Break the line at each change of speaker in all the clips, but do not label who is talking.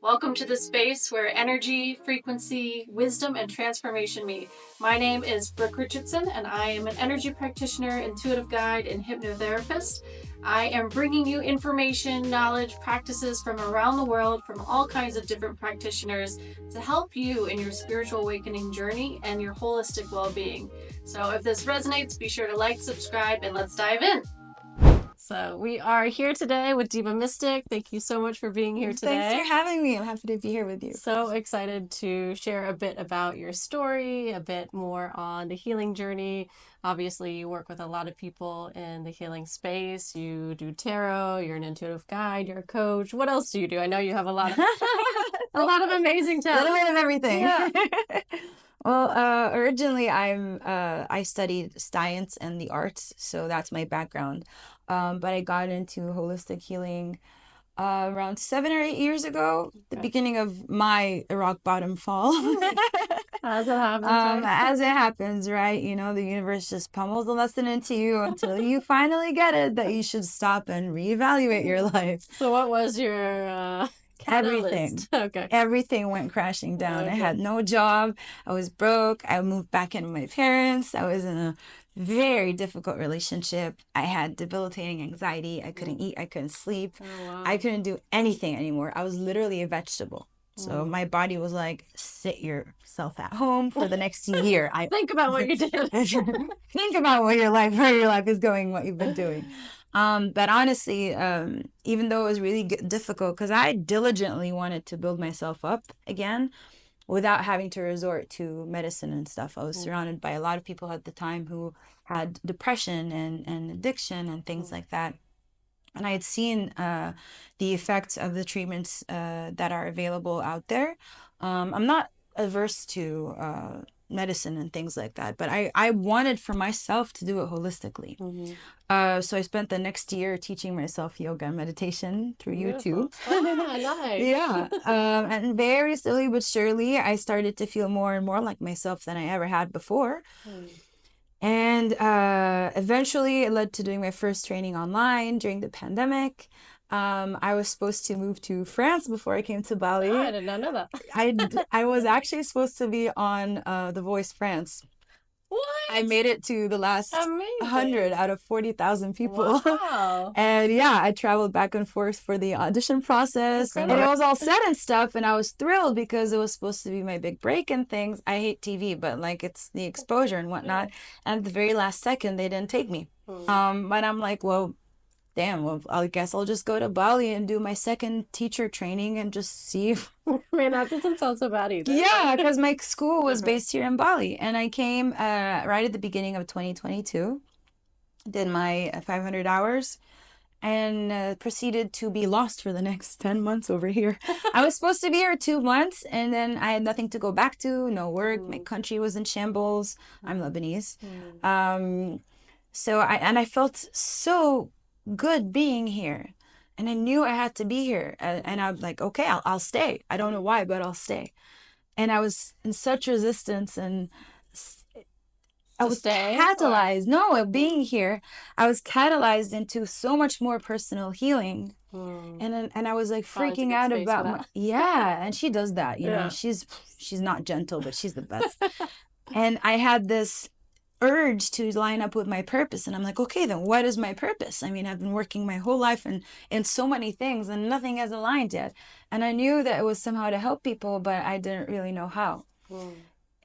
Welcome to the space where energy, frequency, wisdom, and transformation meet. My name is Brooke Richardson, and I am an energy practitioner, intuitive guide, and hypnotherapist. I am bringing you information, knowledge, practices from around the world from all kinds of different practitioners to help you in your spiritual awakening journey and your holistic well-being. So if this resonates, be sure to like, subscribe, and let's dive in. So we are here today with Diva Mystic. Thank you so much for being here today.
Thanks for having me. I'm happy to be here with you.
So excited to share a bit about your story, a bit more on the healing journey. Obviously, you work with a lot of people in the healing space. You do tarot, you're an intuitive guide, you're a coach. What else do you do? I know you have a lot of amazing talent.
A little bit of everything.
Yeah.
Well, originally I studied science and the arts, so that's my background. But I got into holistic healing around 7 or 8 years ago, the beginning of my rock bottom fall.
As it happens, right?
As it happens, right? You know, the universe just pummels the lesson into you until you finally get it that you should stop and reevaluate your life.
So what was your
Everything.
Okay.
Everything went crashing down.
Okay.
I had no job. I was broke. I moved back in with my parents. I was in a very difficult relationship. I had debilitating anxiety. I couldn't eat. I couldn't sleep.
Oh, wow.
I couldn't do anything anymore. I was literally a vegetable. So my body was like, sit yourself at home for the next year.
Think about what you did.
Think about where your life is going, what you've been doing. But honestly, even though it was really difficult, because I diligently wanted to build myself up again without having to resort to medicine and stuff. I was surrounded by a lot of people at the time who had depression and addiction and things like that. And I had seen the effects of the treatments that are available out there. I'm not averse to medicine and things like that, but I wanted for myself to do it holistically. So I spent the next year teaching myself yoga and meditation through YouTube.
Nice.
Yeah. And very slowly but surely, I started to feel more and more like myself than I ever had before. And eventually it led to doing my first training online during the pandemic. I was supposed to move to France before I came to Bali.
Oh, I did not know that.
I was actually supposed to be on The Voice France.
What?
I made it to the last 100 out of 40,000 people.
Wow.
And yeah, I traveled back and forth for the audition process.
Incredible.
And it was all set and stuff. And I was thrilled because it was supposed to be my big break and things. I hate TV, but like it's the exposure and whatnot. And at the very last second, they didn't take me. But I'm like, well, damn, well, I guess I'll just go to Bali and do my second teacher training and just see if...
I mean, that doesn't sound so bad either.
Yeah, because my school was based here in Bali. And I came right at the beginning of 2022, did my 500 hours, and proceeded to be lost for the next 10 months over here. I was supposed to be here 2 months, and then I had nothing to go back to, no work. My country was in shambles. I'm Lebanese. So I felt so good being here, and I knew I had to be here, and I was like, okay, I'll stay. I don't know why, but I'll stay. And I was in such resistance, and I was catalyzed. No, being here, I was catalyzed into so much more personal healing. And I was like freaking out about yeah, and she does that, you know. She's not gentle, but she's the best. And I had this urge to line up with my purpose, and I'm like, okay, then what is my purpose? I mean, I've been working my whole life and in so many things, and nothing has aligned yet. And I knew that it was somehow to help people, but I didn't really know how.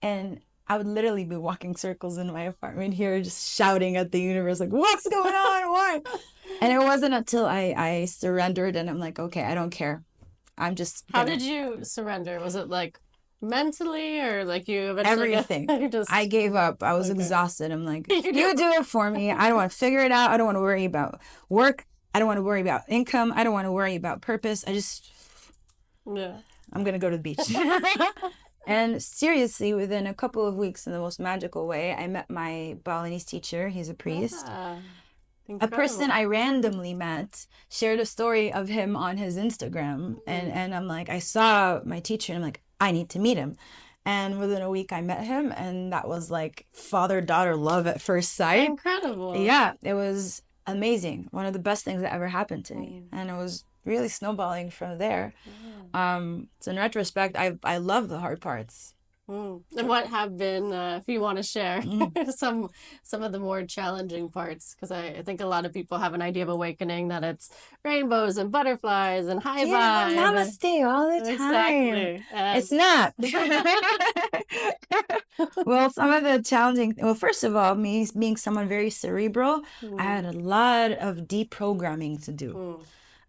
And I would literally be walking circles in my apartment here, just shouting at the universe, like, what's going on? Why? And it wasn't until I surrendered, and I'm like, okay, I don't care. I'm just
How did you surrender? Was it like mentally, or like you eventually
everything? I gave up. I was exhausted. I'm like, you do it for me. I don't want to figure it out. I don't want to worry about work. I don't want to worry about income. I don't want to worry about purpose. I'm gonna go to the beach. And seriously, within a couple of weeks, in the most magical way, I met my Balinese teacher. He's a priest. A person I randomly met shared a story of him on his Instagram, and I'm like, I saw my teacher, and I'm like, I need to meet him. And within a week I met him, and that was like father-daughter love at first sight.
Incredible.
Yeah, it was amazing. One of the best things that ever happened to me. And it was really snowballing from there. So in retrospect, I love the hard parts.
And what have been, if you want to share,
Mm.
some of the more challenging parts? Because I think a lot of people have an idea of awakening that it's rainbows and butterflies and high
Yeah,
vibe.
namaste all the time.
Exactly.
It's not. Well, some of the challenging, well, first of all, me being someone very cerebral, I had a lot of deprogramming to do.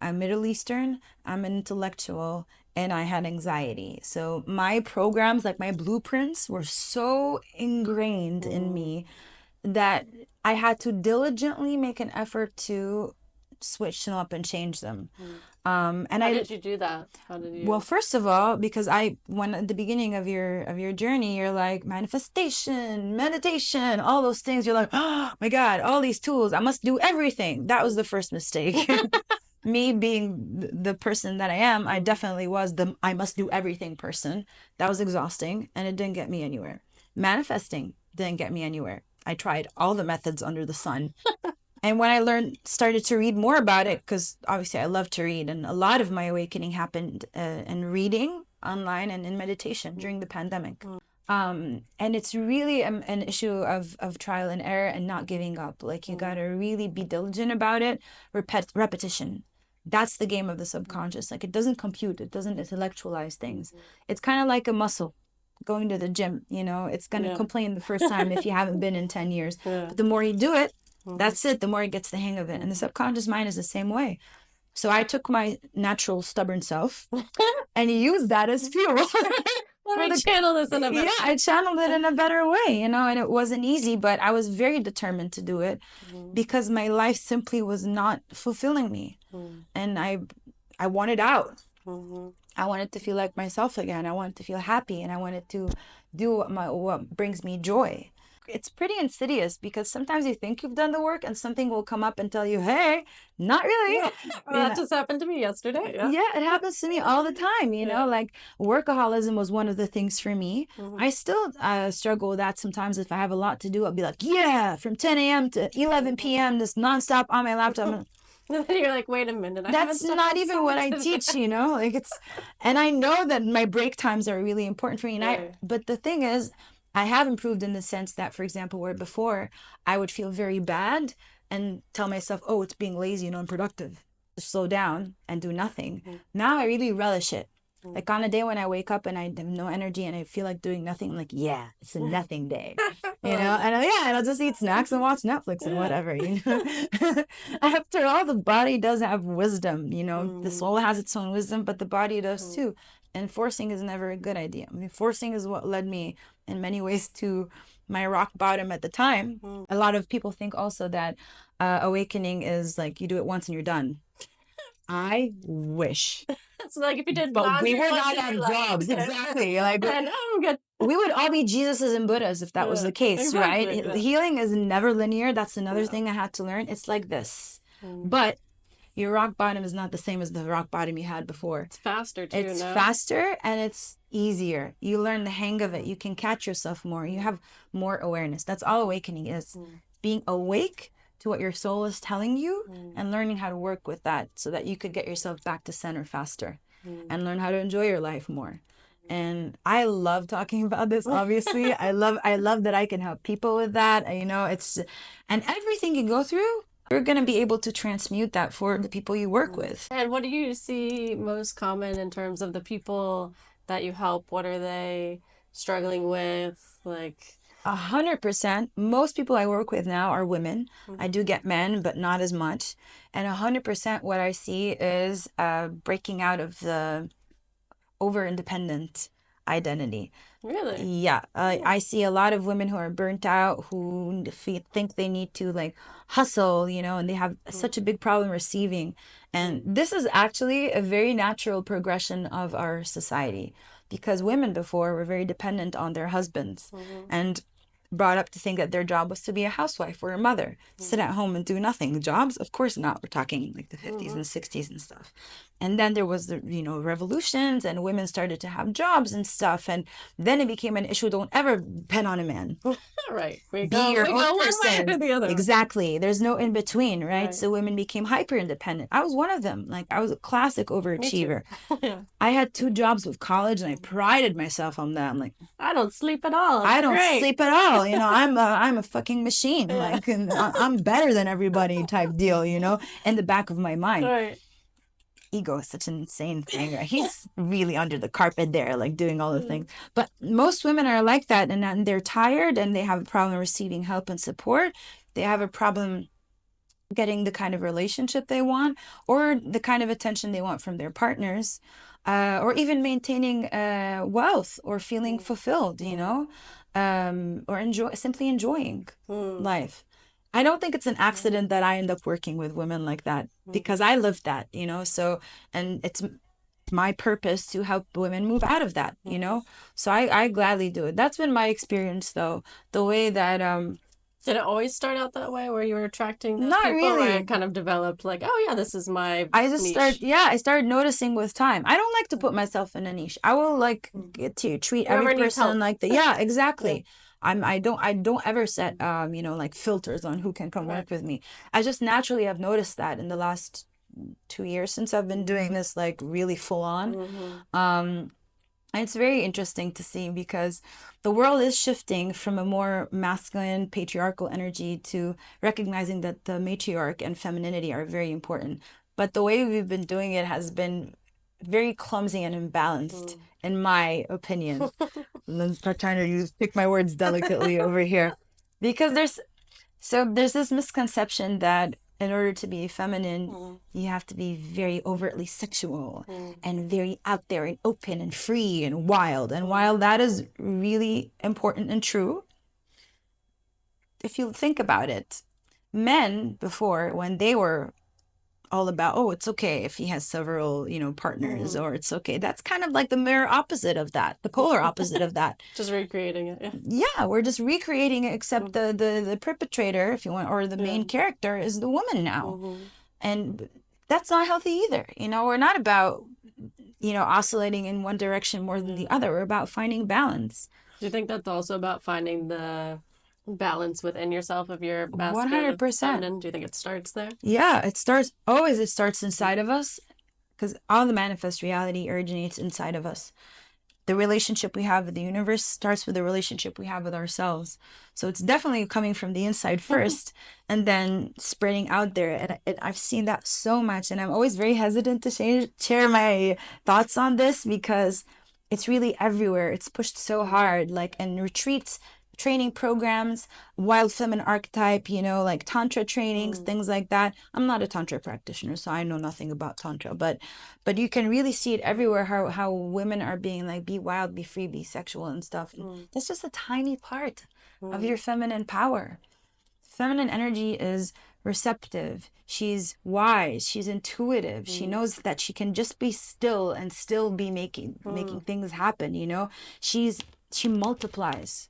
I'm Middle Eastern, I'm an intellectual, and I had anxiety. So my programs, like my blueprints, were so ingrained in me that I had to diligently make an effort to switch them up and change them. And
How
I
did you do that? How did you?
well, first of all, because when at the beginning of your journey, you're like manifestation, meditation, all those things. You're like, oh my God, all these tools. I must do everything. That was the first mistake. Me being the person that I am, I definitely was the I must do everything person. That was exhausting and it didn't get me anywhere. Manifesting didn't get me anywhere. I tried all the methods under the sun. And when I started to read more about it, because obviously I love to read, and a lot of my awakening happened in reading online and in meditation during the pandemic. And it's really an issue of trial and error and not giving up. Like you got to really be diligent about it. Repetition. That's the game of the subconscious. Like it doesn't compute, it doesn't intellectualize things. It's kind of like a muscle going to the gym, it's going to complain the first time if you haven't been in 10 years. But the more you do it, that's it. The more it gets the hang of it. And the subconscious mind is the same way. So I took my natural stubborn self and used that as fuel.
Let me channel this in a better
Yeah, I channeled it in a better way, and it wasn't easy, but I was very determined to do it because my life simply was not fulfilling me. And I wanted out. I wanted to feel like myself again. I wanted to feel happy, and I wanted to do what brings me joy. It's pretty insidious because sometimes you think you've done the work and something will come up and tell you, hey, not really.
Well, that just happened to me yesterday.
Yeah, it happens to me all the time, like workaholism was one of the things for me. I still struggle with that sometimes. If I have a lot to do, I'll be like, yeah, from 10 a.m. to 11 p.m., just nonstop on my laptop.
And then you're like, wait a minute.
That's not even what I teach, like and I know that my break times are really important for me. But the thing is, I have improved in the sense that, for example, where before I would feel very bad and tell myself, oh, it's being lazy and unproductive, to slow down and do nothing. Now I really relish it. Like on a day when I wake up and I have no energy and I feel like doing nothing, I'm like, yeah, it's a nothing day, and I'll just eat snacks and watch Netflix and whatever, After all, the body does have wisdom, the soul has its own wisdom, but the body does too. And forcing is never a good idea. I mean, forcing is what led me in many ways to my rock bottom at the time. A lot of people think also that awakening is like you do it once and you're done. I wish.
It's like if you did
But we
laundry
would
once
not
in
have
your life.
jobs. Exactly. Like
And I'm good.
we would all be Jesuses and Buddhas if that was the case, right?
Exactly.
Healing is never linear. That's another thing I had to learn. It's like this. But your rock bottom is not the same as the rock bottom you had before.
It's faster too.
It's faster and it's easier. You learn the hang of it. You can catch yourself more. You have more awareness. That's all awakening is. Being awake to what your soul is telling you and learning how to work with that so that you could get yourself back to center faster and learn how to enjoy your life more. And I love talking about this, obviously. I love that I can help people with that. It's and everything you go through, you're going to be able to transmute that for the people you work with.
And what do you see most common in terms of the people that you help? What are they struggling with? Like
100%. Most people I work with now are women. I do get men, but not as much. And 100% what I see is breaking out of the over-independent identity.
Really?
Yeah. I see a lot of women who are burnt out, who think they need to like hustle, and they have such a big problem receiving. And this is actually a very natural progression of our society because women before were very dependent on their husbands and brought up to think that their job was to be a housewife or a mother, sit at home and do nothing. Jobs, of course not. We're talking like the 50s and 60s and stuff. And then there was the, revolutions and women started to have jobs and stuff. And then it became an issue. Don't ever depend on a man.
Right. We
Be your
go
own
one way
person.
or the other.
Exactly. There's no in between, right?
Right.
So women became hyper independent. I was one of them. Like I was a classic
Me too.
overachiever.
Yeah.
I had 2 jobs with college and I prided myself on that. I'm like,
I don't sleep at all. It's
I don't
great.
sleep at all. You know, I'm a fucking machine.
Yeah.
Like, and I'm better than everybody type deal, you know, in the back of my mind.
Right.
Ego is such an insane thing. Right? He's really under the carpet there, like doing all the things. But most women are like that, and they're tired and they have a problem receiving help and support. They have a problem getting the kind of relationship they want or the kind of attention they want from their partners, or even maintaining wealth or feeling fulfilled, you know, or simply enjoying life. I don't think it's an accident that I end up working with women like that because I lived that, you know. So, and it's my purpose to help women move out of that, you know. So I gladly do it. That's been my experience, though. The way that
Did it always start out that way, where you were attracting those
not
people, or
really.
it kind of developed like, oh yeah, this is my
I just
niche?
I started noticing with time. I don't like to put myself in a niche. I will like get to treat
Whoever
every
needs help.
person like that. Yeah, exactly. I don't ever set you know, like filters on who can come work with me. I just naturally have noticed that in the last 2 years since I've been doing this like really full on. And it's very interesting to see because the world is shifting from a more masculine, patriarchal energy to recognizing that the matriarch and femininity are very important. But the way we've been doing it has been very clumsy and imbalanced, in my opinion. Let's start trying to pick my words delicately over here. Because there's this misconception that in order to be feminine, you have to be very overtly sexual and very out there and open and free and wild. And while that is really important and true, if you think about it, men before, when they were all about, oh, it's okay if he has several, you know, partners, or it's okay. That's kind of like the mirror opposite of that, the polar opposite of that.
Just recreating it.
Yeah, we're just recreating it, except the perpetrator, if you want, or the main character is the woman now. And that's not healthy either. You know, we're not about, you know, oscillating in one direction more than the other. We're about finding balance.
Do you think that's also about finding the balance within yourself of your masculine and
100%.
feminine? Do you think it starts there?
Yeah, it starts inside of us, because all the manifest reality originates inside of us. The relationship we have with the universe starts with the relationship we have with ourselves. So it's definitely coming from the inside first and then spreading out there. And I've seen that so much. And I'm always very hesitant to share my thoughts on this because it's really everywhere. It's pushed so hard, like in retreats, training programs, wild feminine archetype, you know, like tantra trainings, things like that. I'm not a tantra practitioner, so I know nothing about tantra, but you can really see it everywhere, how women are being like, be wild, be free, be sexual and stuff. That's just a tiny part of your feminine power. Feminine energy is receptive. She's wise. She's intuitive. She knows that she can just be still and still be making things happen, you know? She multiplies.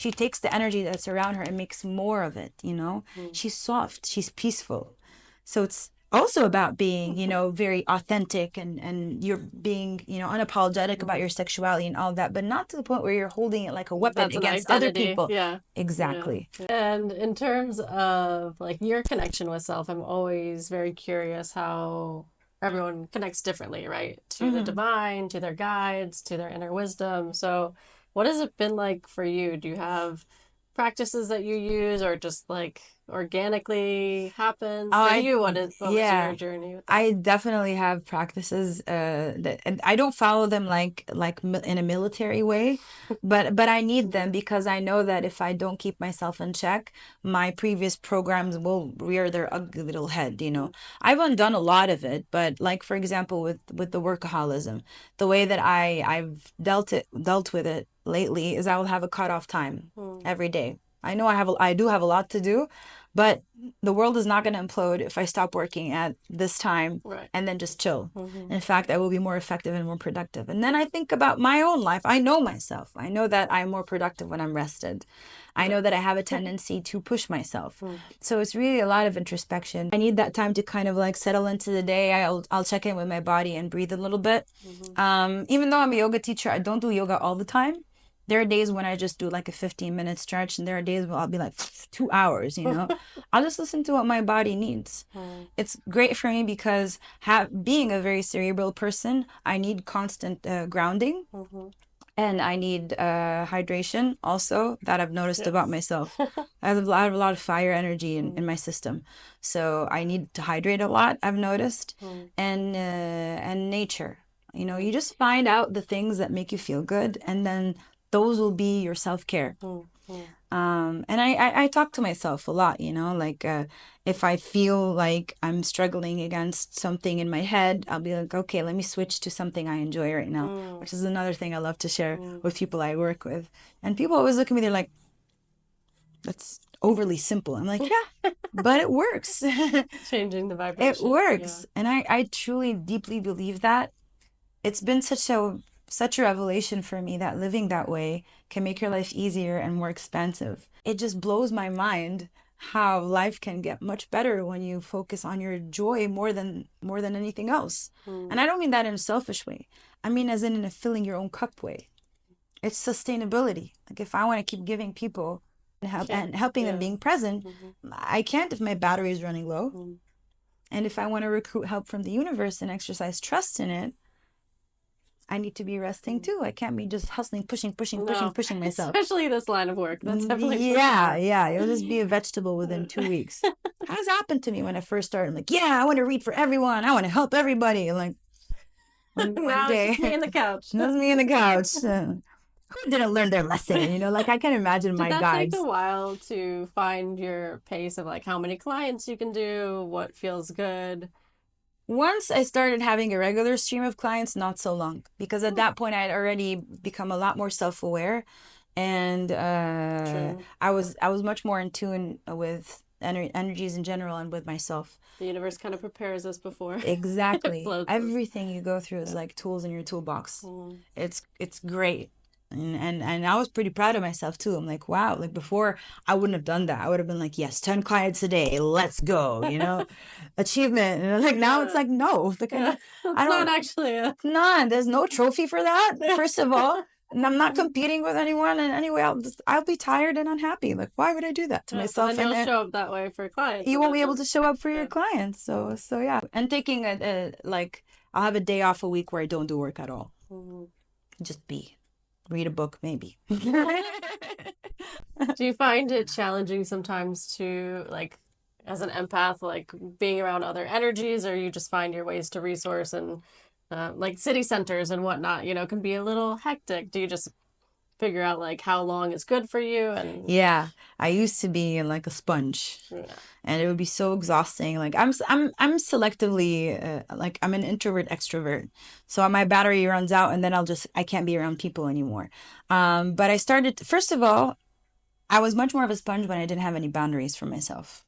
She takes the energy that's around her and makes more of it, you know? She's soft, she's peaceful. So it's also about being, you know, very authentic and you're being, you know, unapologetic about your sexuality and all that, but not to the point where you're holding it like a weapon against other people.
Yeah.
Exactly.
Yeah. And in terms of like your connection with self, I'm always very curious how everyone connects differently, right? To the divine, to their guides, to their inner wisdom. So what has it been like for you? Do you have practices that you use, or just like organically happen for you? What was your journey with that?
I definitely have practices that, and I don't follow them like in a military way, but I need them because I know that if I don't keep myself in check, my previous programs will rear their ugly little head, you know. I've undone a lot of it, but like for example with the workaholism, the way that I've dealt with it lately is I will have a cutoff time every day. I know I do have a lot to do, but the world is not going to implode if I stop working at this time and then just chill. In fact, I will be more effective and more productive. And then I think about my own life. I know myself. I know that I'm more productive when I'm rested. I know that I have a tendency to push myself. So it's really a lot of introspection. I need that time to kind of like settle into the day. I'll check in with my body and breathe a little bit. Even though I'm a yoga teacher, I don't do yoga all the time. There are days when I just do like a 15-minute stretch, and there are days where I'll be like 2 hours, you know. I'll just listen to what my body needs. It's great for me because being a very cerebral person, I need constant grounding. And I need hydration also, that I've noticed about myself. I have a lot of fire energy in my system. So I need to hydrate a lot, I've noticed. And nature. You know, you just find out the things that make you feel good, and then those will be your self-care. And I talk to myself a lot, you know, like if I feel like I'm struggling against something in my head, I'll be like, okay, let me switch to something I enjoy right now, which is another thing I love to share with people I work with. And people always look at me, they're like, that's overly simple. I'm like, yeah, but it works.
Changing the vibration.
It works. And I truly, deeply believe that. It's been such a revelation for me that living that way can make your life easier and more expansive. It just blows my mind how life can get much better when you focus on your joy more than anything else. And I don't mean that in a selfish way. I mean as in a filling your own cup way. It's sustainability. Like if I want to keep giving people and helping them being present, I can't if my battery is running low. And if I want to recruit help from the universe and exercise trust in it, I need to be resting too. I can't be just hustling, pushing myself.
Especially this line of work. That's definitely
yeah. You'll just be a vegetable within 2 weeks. Has happened to me when I first started. I'm like, yeah, I want to read for everyone. I want to help everybody. And like one day,
it's me in the couch.
That's me in the couch. Who didn't learn their lesson? You know, like I can imagine my guides.
Did that take a while to find your pace of like how many clients you can do, what feels good?
Once I started having a regular stream of clients, not so long, because at that point I had already become a lot more self-aware, and I was much more in tune with energies in general and with myself.
The universe kind of prepares us before.
Exactly. Everything you go through is like tools in your toolbox. It's great. And I was pretty proud of myself too. I'm like, wow, like before I wouldn't have done that. I would have been like, yes, 10 clients a day, let's go, you know, achievement. And like now it's like, no, like,
it's not actually
there's no trophy for that, first of all. And I'm not competing with anyone in any way. I'll be tired and unhappy. Like, why would I do that to myself?
And you'll show up that way for clients.
You won't be able to show up for your clients. So yeah. And taking like, I'll have a day off a week where I don't do work at all. Just read a book, maybe.
Do you find it challenging sometimes to, like, as an empath, like being around other energies, or you just find your ways to resource and like city centers and whatnot, you know, can be a little hectic? Do you just figure out like how long is good for you? And
yeah, I used to be like a sponge, and it would be so exhausting. Like I'm selectively like I'm an introvert extrovert, so my battery runs out, and then I can't be around people anymore. But I started, first of all, I was much more of a sponge when I didn't have any boundaries for myself.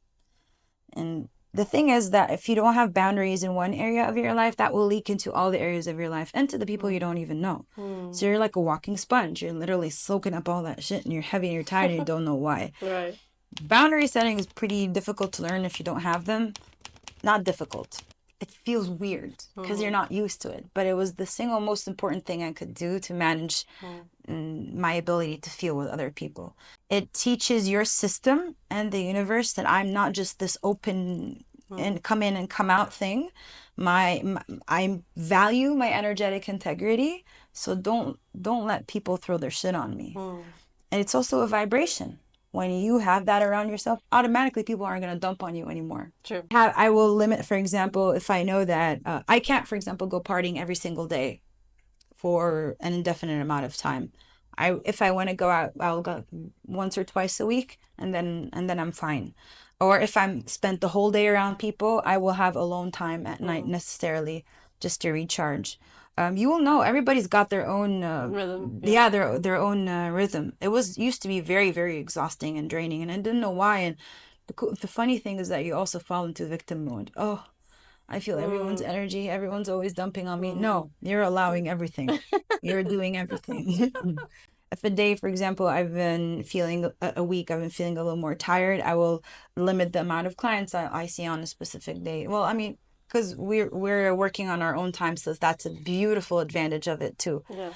And the thing is that if you don't have boundaries in one area of your life, that will leak into all the areas of your life and to the people you don't even know. So you're like a walking sponge. You're literally soaking up all that shit, and you're heavy and you're tired and you don't know why.
Right.
Boundary setting is pretty difficult to learn if you don't have them. Not difficult. It feels weird because you're not used to it. But it was the single most important thing I could do to manage my ability to feel with other people. It teaches your system and the universe that I'm not just this open and come in and come out thing. I value my energetic integrity, so don't let people throw their shit on me. And it's also a vibration. When you have that around yourself, automatically people aren't going to dump on you anymore.
True.
I will limit, for example, if I know that I can't, for example, go partying every single day for an indefinite amount of time. If I want to go out, I'll go once or twice a week, and then I'm fine. Or if I'm spent the whole day around people, I will have alone time at night necessarily just to recharge. You will know everybody's got their own
rhythm.
Yeah, their own rhythm. It used to be very, very exhausting and draining, and I didn't know why. And the funny thing is that you also fall into victim mode. Oh, I feel everyone's energy. Everyone's always dumping on me. No, you're allowing everything. You're doing everything. If a day, for example, I've been feeling a week, I've been feeling a little more tired, I will limit the amount of clients I see on a specific day. Well, I mean, because we're working on our own time, so that's a beautiful advantage of it too.
Yes.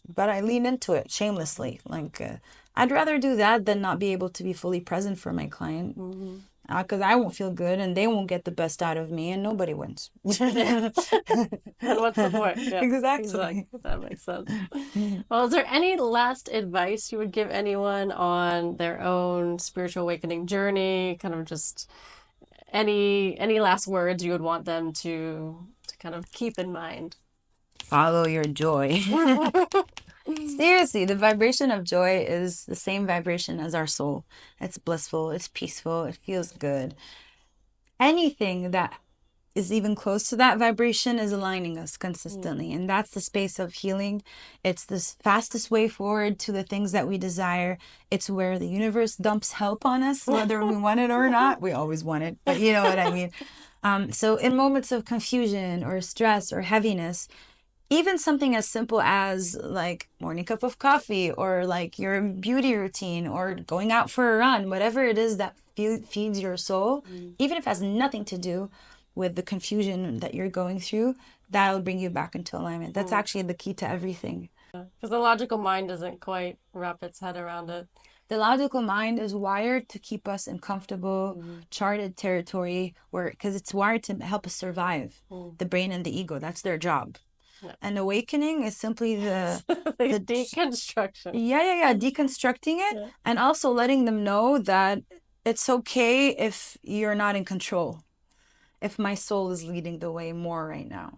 but I lean into it shamelessly. Like, I'd rather do that than not be able to be fully present for my client. Because I won't feel good and they won't get the best out of me and nobody wins.
And what's the point? Yeah,
Exactly.
That makes sense. Well, is there any last advice you would give anyone on their own spiritual awakening journey? Kind of just any last words you would want them to kind of keep in mind?
Follow your joy. Seriously, the vibration of joy is the same vibration as our soul. It's blissful, it's peaceful, it feels good. Anything that is even close to that vibration is aligning us consistently. And that's the space of healing. It's the fastest way forward to the things that we desire. It's where the universe dumps help on us, whether we want it or not. We always want it, but you know what I mean. So in moments of confusion or stress or heaviness, even something as simple as like morning cup of coffee or like your beauty routine or going out for a run, whatever it is that feeds your soul, even if it has nothing to do with the confusion that you're going through, that'll bring you back into alignment. That's actually the key to everything.
Because the logical mind doesn't quite wrap its head around it.
The logical mind is wired to keep us in comfortable, charted territory where, because it's wired to help us survive. The brain and the ego, that's their job.
Yeah.
And awakening is simply the
deconstruction.
Yeah, deconstructing it and also letting them know that it's okay if you're not in control. If my soul is leading the way more right now,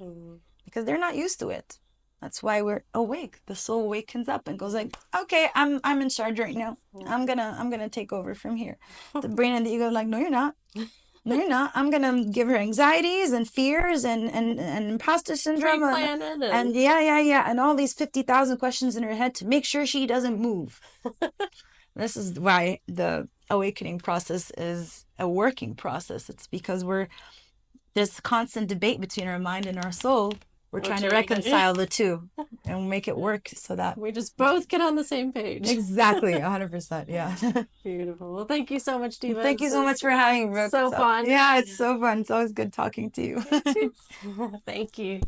because they're not used to it. That's why we're awake. The soul wakens up and goes like, okay, I'm in charge right now. I'm gonna take over from here. The brain and the ego are like, no, you're not. No, you're not. I'm gonna give her anxieties and fears and imposter syndrome and yeah, and all these 50,000 questions in her head to make sure she doesn't move. This is why the awakening process is a working process. It's because there's constant debate between our mind and our soul. We're trying to reconcile the two and make it work so that
we just both get on the same page.
Exactly, 100%. Yeah.
Beautiful. Well, thank you so much, Diva.
Thank you so much for having me, Brooke.
So fun.
Yeah, it's so fun. It's always good talking to you.
Thank you.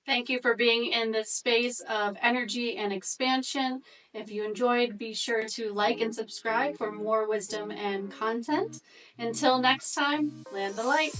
Thank you for being in this space of energy and expansion. If you enjoyed, be sure to like and subscribe for more wisdom and content. Until next time, land the light.